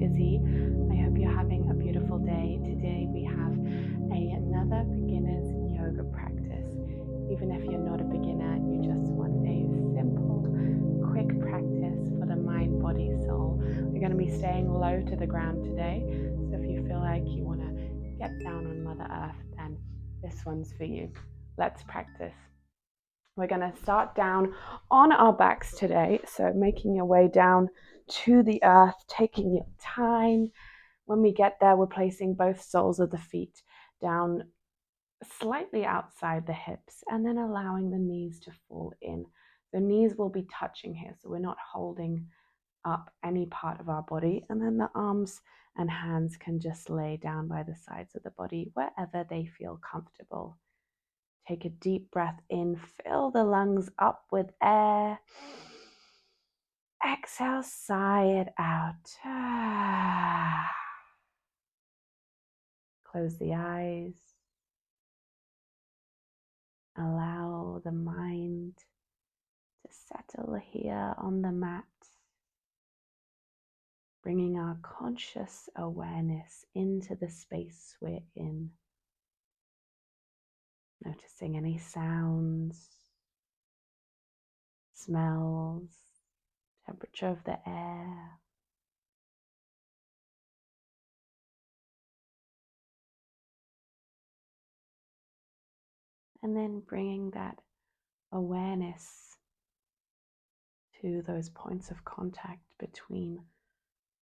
Izzy. I hope you're having a beautiful day. Today we have another beginner's yoga practice. Even if you're not a beginner, you just want a simple, quick practice for the mind, body, soul. We're going to be staying low to the ground today. So if you feel like you want to get down on Mother Earth, then this one's for you. Let's practice. We're going to start down on our backs today. So making your way down to the earth, taking your time. When we get there, we're placing both soles of the feet down slightly outside the hips and then allowing the knees to fall in. The knees will be touching here, so we're not holding up any part of our body. And then the arms and hands can just lay down by the sides of the body wherever they feel comfortable. Take a deep breath in, fill the lungs up with air. Exhale, sigh it out. Close the eyes. Allow the mind to settle here on the mat, bringing our conscious awareness into the space we're in. Noticing any sounds, smells, temperature of the air. And then bringing that awareness to those points of contact between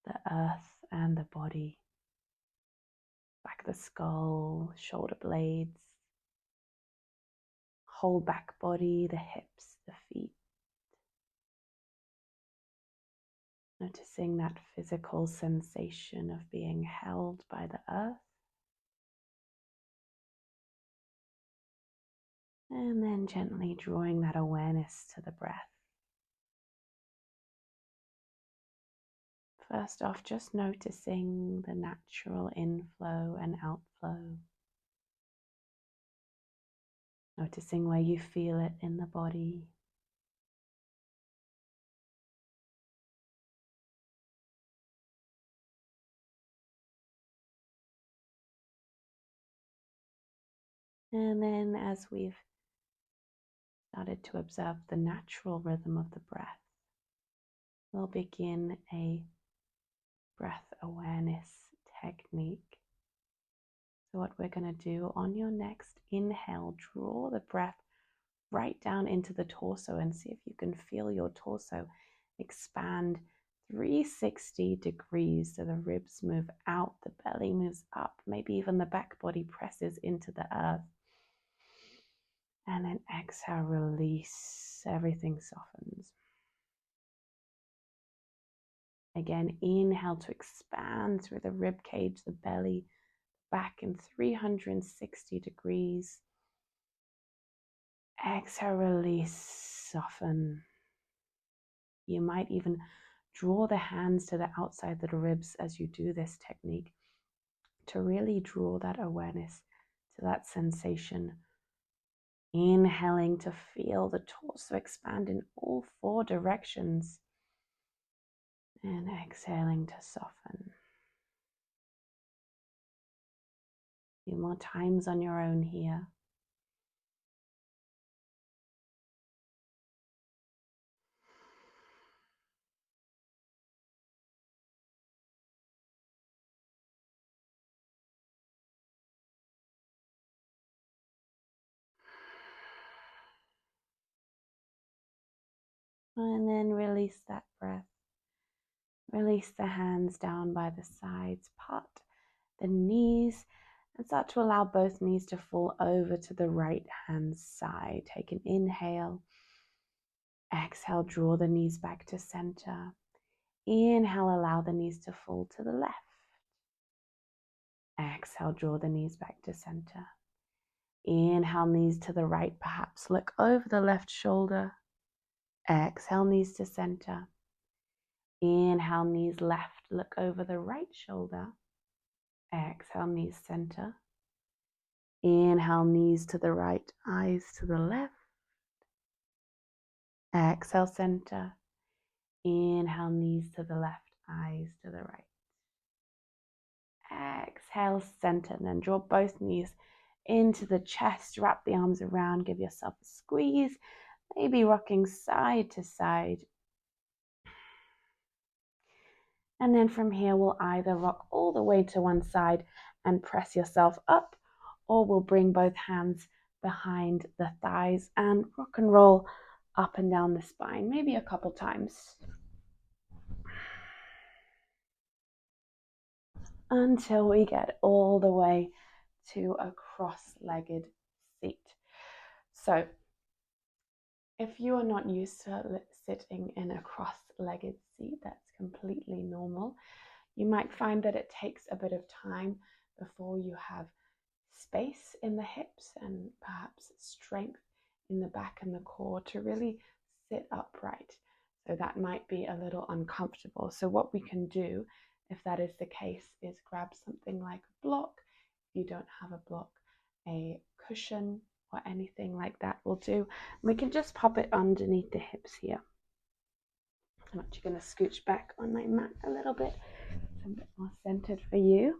the earth and the body. Back of the skull, shoulder blades, whole back body, the hips, the feet. Noticing that physical sensation of being held by the earth. And then gently drawing that awareness to the breath. First off, just noticing the natural inflow and outflow. Noticing where you feel it in the body. And then as we've started to observe the natural rhythm of the breath, we'll begin a breath awareness technique. So what we're going to do on your next inhale, draw the breath right down into the torso and see if you can feel your torso expand 360 degrees. So the ribs move out, the belly moves up, maybe even the back body presses into the earth. And then exhale, release, everything softens. Again, inhale to expand through the rib cage, the belly, back in 360 degrees. Exhale, release, soften. You might even draw the hands to the outside of the ribs as you do this technique to really draw that awareness to that sensation. Inhaling to feel the torso expand in all four directions. And exhaling to soften. A few more times on your own here. And then release that breath. Release the hands down by the sides. Part the knees and start to allow both knees to fall over to the right hand side. Take an inhale. Exhale, draw the knees back to center. Inhale, allow the knees to fall to the left. Exhale, draw the knees back to center. Inhale, knees to the right, perhaps look over the left shoulder. Exhale, knees to center. Inhale, knees left, look over the right shoulder. Exhale, knees center. Inhale, knees to the right, eyes to the left. Exhale, center. Inhale, knees to the left, eyes to the right. Exhale, center, and then draw both knees into the chest. Wrap the arms around, give yourself a squeeze, maybe rocking side to side. And then from here, we'll either rock all the way to one side and press yourself up, or we'll bring both hands behind the thighs and rock and roll up and down the spine, maybe a couple times, until we get all the way to a cross-legged seat. So if you are not used to sitting in a cross-legged seat, that's completely normal. You might find that it takes a bit of time before you have space in the hips and perhaps strength in the back and the core to really sit upright. So that might be a little uncomfortable. So what we can do, if that is the case, is grab something like a block. If you don't have a block, a cushion or anything like that will do. And we can just pop it underneath the hips here. I'm actually going to scooch back on my mat a little bit, so a bit more centered for you.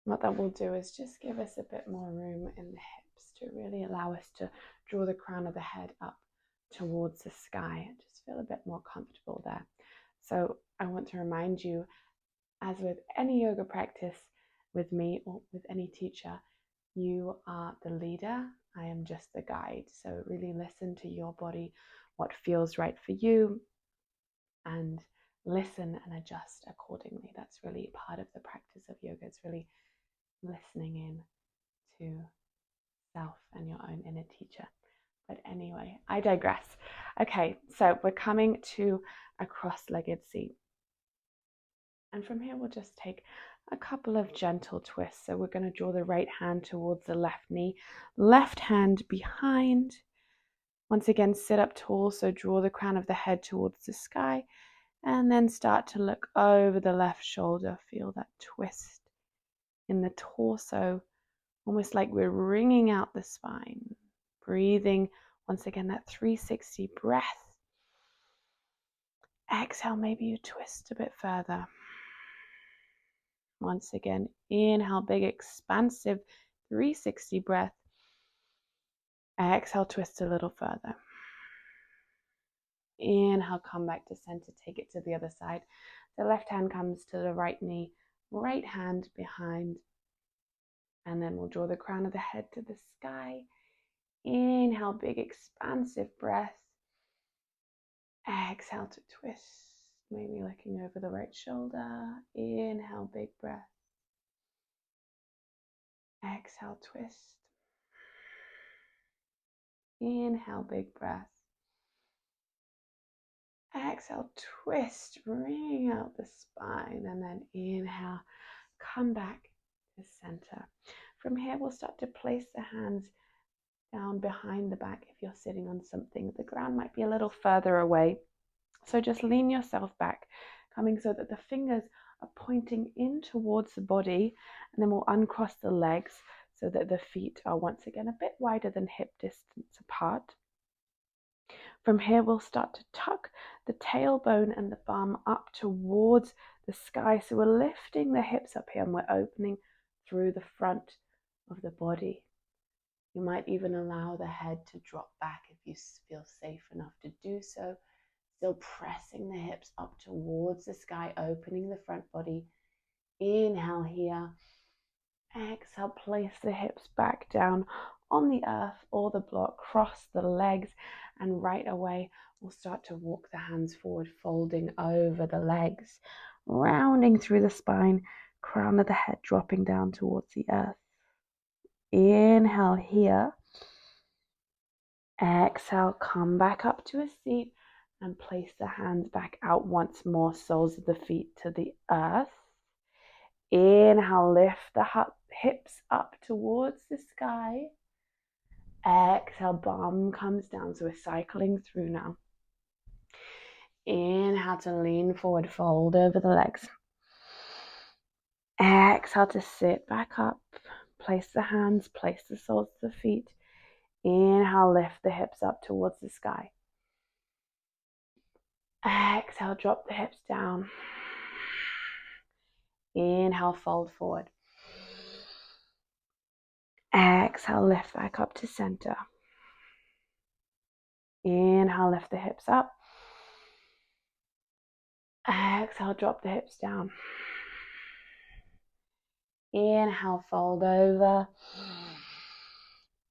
What that will do is just give us a bit more room in the hips to really allow us to draw the crown of the head up towards the sky and just feel a bit more comfortable there. So I want to remind you, as with any yoga practice with me or with any teacher, you are the leader. I am just the guide. So really listen to your body, what feels right for you, and listen and adjust accordingly. That's really part of the practice of yoga. It's really listening in to self and your own inner teacher. But anyway, I digress. Okay, so we're coming to a cross-legged seat. And from here, we'll just take a couple of gentle twists. So we're going to draw the right hand towards the left knee, left hand behind. Once again, sit up tall. So draw the crown of the head towards the sky, and then start to look over the left shoulder. Feel that twist in the torso, almost like we're wringing out the spine. Breathing, once again, that 360 breath. Exhale, maybe you twist a bit further. Once again, inhale, big expansive 360 breath. Exhale, twist a little further. Inhale, come back to center, take it to the other side. The left hand comes to the right knee, right hand behind. And then we'll draw the crown of the head to the sky. Inhale, big expansive breath. Exhale to twist, maybe looking over the right shoulder. Inhale, big breath. Exhale, twist. Inhale, big breath. Exhale, twist, bring out the spine, and then inhale, come back to center. From here, we'll start to place the hands down behind the back. If you're sitting on something, the ground might be a little further away. So just lean yourself back, coming so that the fingers are pointing in towards the body, and then we'll uncross the legs so that the feet are once again a bit wider than hip distance apart. From here, we'll start to tuck the tailbone and the bum up towards the sky. So we're lifting the hips up here and we're opening through the front of the body. You might even allow the head to drop back if you feel safe enough to do so. Still pressing the hips up towards the sky, opening the front body. Inhale here. Exhale, place the hips back down on the earth or the block, cross the legs, and right away we'll start to walk the hands forward, folding over the legs, rounding through the spine, crown of the head dropping down towards the earth. Inhale here. Exhale, come back up to a seat and place the hands back out once more, soles of the feet to the earth. Inhale, lift the hips up towards the sky. Exhale, bum comes down. So we're cycling through now. Inhale to lean forward, fold over the legs. Exhale to sit back up. Place the hands, place the soles of the feet. Inhale, lift the hips up towards the sky. Exhale, drop the hips down. Inhale, fold forward. Exhale, lift back up to center. Inhale, lift the hips up. Exhale, drop the hips down. Inhale, fold over.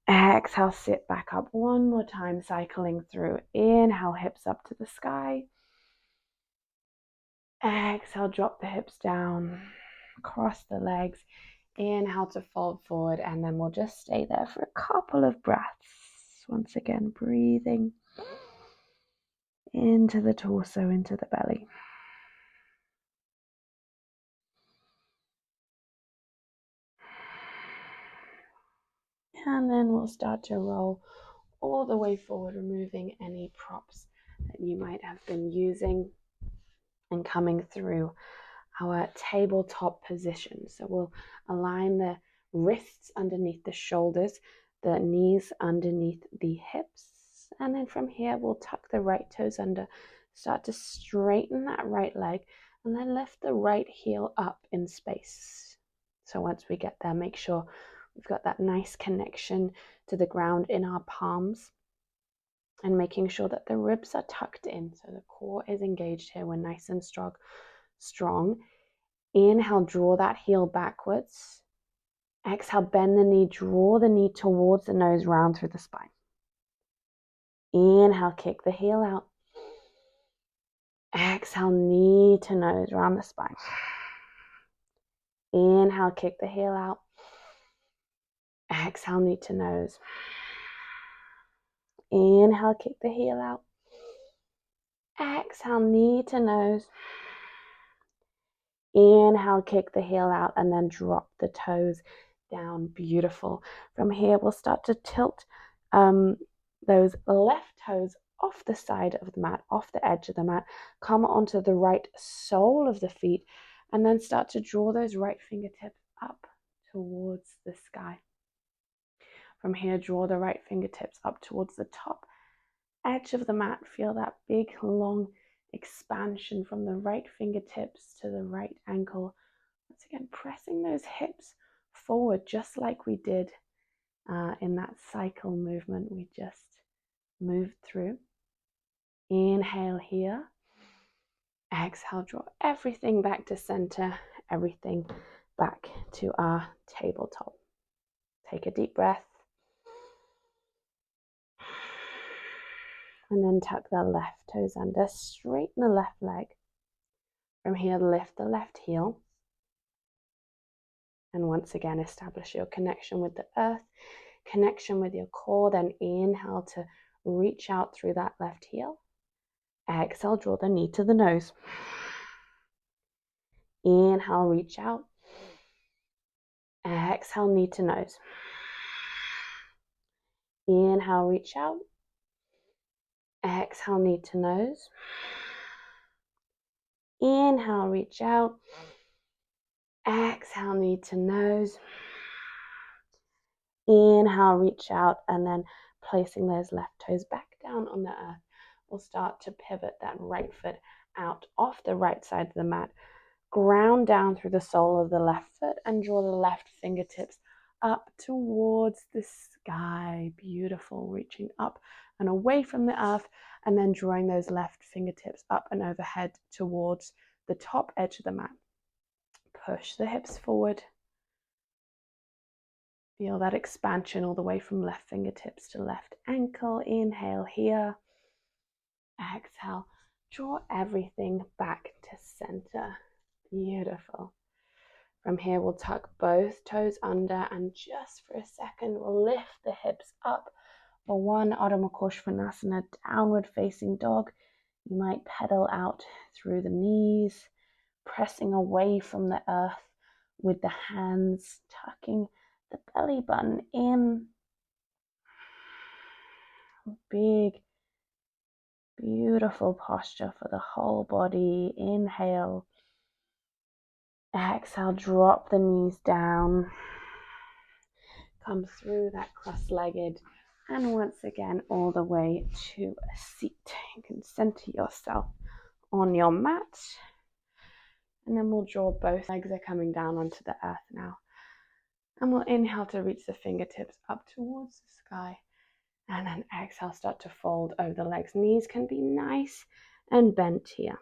Exhale, sit back up one more time, cycling through. Inhale, hips up to the sky. Exhale, drop the hips down. Cross the legs. Inhale to fold forward, and then we'll just stay there for a couple of breaths. Once again, breathing into the torso, into the belly. And then we'll start to roll all the way forward, removing any props that you might have been using and coming through our tabletop position. So we'll align the wrists underneath the shoulders, the knees underneath the hips. And then from here, we'll tuck the right toes under, start to straighten that right leg, and then lift the right heel up in space. So once we get there, make sure we've got that nice connection to the ground in our palms, and making sure that the ribs are tucked in. So the core is engaged here. We're nice and strong. Inhale, draw that heel backwards. Exhale, bend the knee, draw the knee towards the nose, round through the spine. Inhale, kick the heel out. Exhale, knee to nose, round the spine. Inhale, kick the heel out. Exhale, knee to nose. Inhale, kick the heel out. Exhale, knee to nose. Inhale, kick the heel out, and then drop the toes down. Beautiful. From here, we'll start to tilt those left toes off the side of the mat, off the edge of the mat, come onto the right sole of the feet, and then start to draw those right fingertips up towards the sky. From here, draw the right fingertips up towards the top edge of the mat. Feel that big, long expansion from the right fingertips to the right ankle. Once again, pressing those hips forward, just like we did in that cycle movement we just moved through. Inhale here. Exhale, draw everything back to center, everything back to our tabletop. Take a deep breath. And then tuck the left toes under, straighten the left leg. From here, lift the left heel. And once again, establish your connection with the earth, connection with your core. Then inhale to reach out through that left heel. Exhale, draw the knee to the nose. Inhale, reach out. Exhale, knee to nose. Inhale, reach out. Exhale, knee to nose. Inhale, reach out. Exhale, knee to nose. Inhale, reach out, and then placing those left toes back down on the earth, we'll start to pivot that right foot out off the right side of the mat. Ground down through the sole of the left foot and draw the left fingertips up towards the sky. Beautiful. Reaching up and away from the earth, and then drawing those left fingertips up and overhead towards the top edge of the mat. Push the hips forward. Feel that expansion all the way from left fingertips to left ankle. Inhale here. Exhale. Draw everything back to center. Beautiful. From here, we'll tuck both toes under, and just for a second, we'll lift the hips up for one Adho Mukha Svanasana, downward facing dog. You might pedal out through the knees, pressing away from the earth with the hands, tucking the belly button in. Big, beautiful posture for the whole body. Inhale. Exhale, drop the knees down. Come through that cross-legged, and once again, all the way to a seat. You can center yourself on your mat. And then we'll draw both legs are coming down onto the earth now. And we'll inhale to reach the fingertips up towards the sky. And then exhale, start to fold over the legs. Knees can be nice and bent here.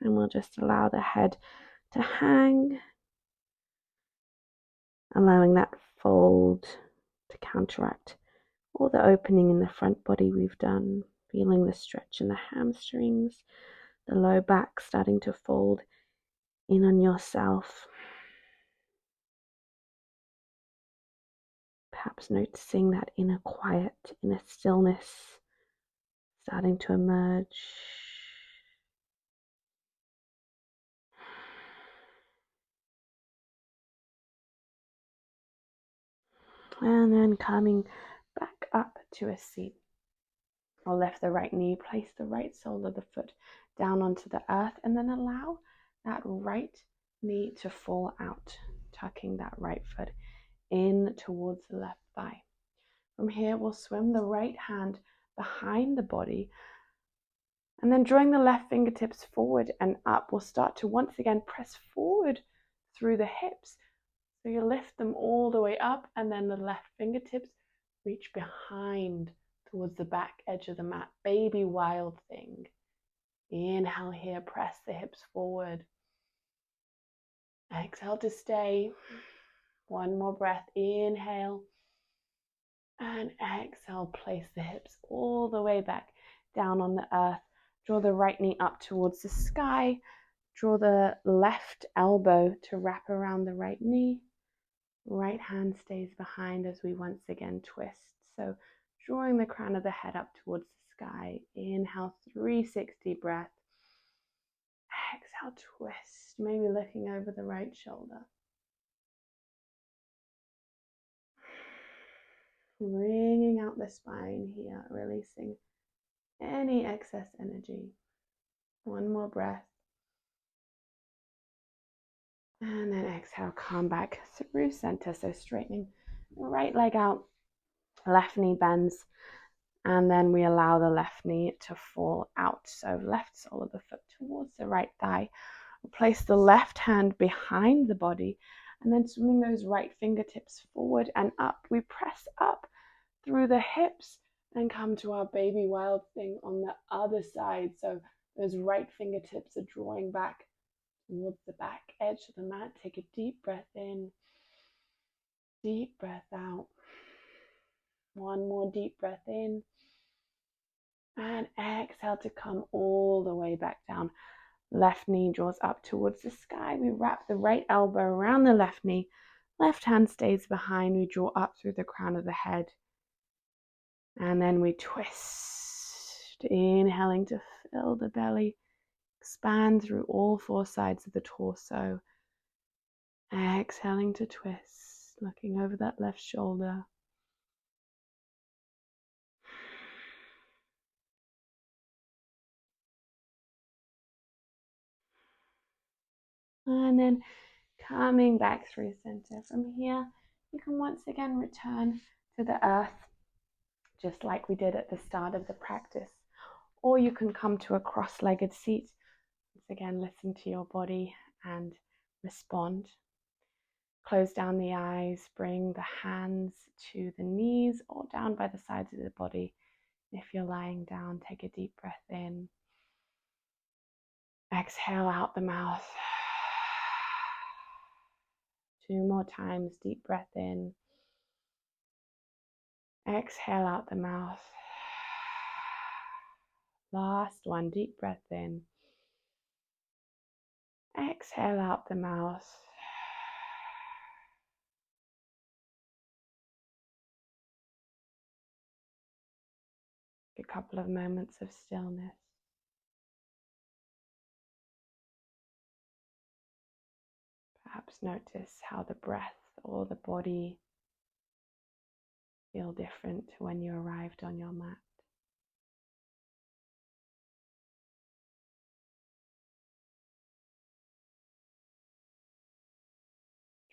And we'll just allow the head to hang, allowing that fold to counteract all the opening in the front body we've done. Feeling the stretch in the hamstrings, the low back starting to fold in on yourself. Perhaps noticing that inner quiet, inner stillness starting to emerge. And then coming back up to a seat. Or lift the right knee, place the right sole of the foot down onto the earth, and then allow that right knee to fall out, tucking that right foot in towards the left thigh. From here, we'll swim the right hand behind the body, and then drawing the left fingertips forward and up, we'll start to once again press forward through the hips. So you lift them all the way up, and then the left fingertips reach behind towards the back edge of the mat. Baby wild thing. Inhale here, press the hips forward. Exhale to stay. One more breath. Inhale. And exhale, place the hips all the way back down on the earth. Draw the right knee up towards the sky. Draw the left elbow to wrap around the right knee. Right hand stays behind as we once again twist. So drawing the crown of the head up towards the sky. Inhale, 360 breath. Exhale, twist. Maybe looking over the right shoulder. Bringing out the spine here, releasing any excess energy. One more breath. And then exhale, come back through center. So straightening the right leg out, left knee bends, and then we allow the left knee to fall out. So left sole of the foot towards the right thigh. We'll place the left hand behind the body, and then swimming those right fingertips forward and up. We press up through the hips and come to our baby wild thing on the other side. So those right fingertips are drawing back towards the back edge of the mat. Take a deep breath in, deep breath out. One more deep breath in, and exhale to come all the way back down. Left knee draws up towards the sky. We wrap the right elbow around the left knee. Left hand stays behind. We draw up through the crown of the head. And then we twist. Inhaling to fill the belly. Expand through all four sides of the torso. Exhaling to twist. Looking over that left shoulder. And then coming back through center. From here, you can once again return to the earth, just like we did at the start of the practice. Or you can come to a cross-legged seat. Once again, listen to your body and respond. Close down the eyes, bring the hands to the knees or down by the sides of the body. If you're lying down, take a deep breath in. Exhale out the mouth. 2 more times, deep breath in. Exhale out the mouth. Last one, deep breath in. Exhale out the mouth. A couple of moments of stillness. Perhaps notice how the breath or the body feel different to when you arrived on your mat.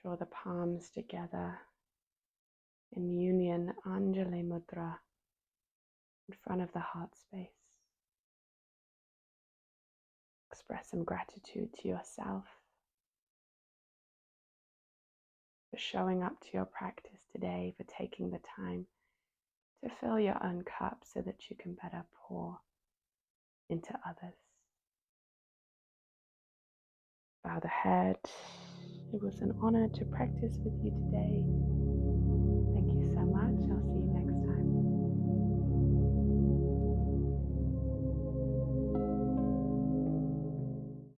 Draw the palms together in union, Anjali Mudra, in front of the heart space. express some gratitude to yourself for showing up to your practice today, for taking the time to fill your own cup so that you can better pour into others. Bow the head. It was an honor to practice with you today.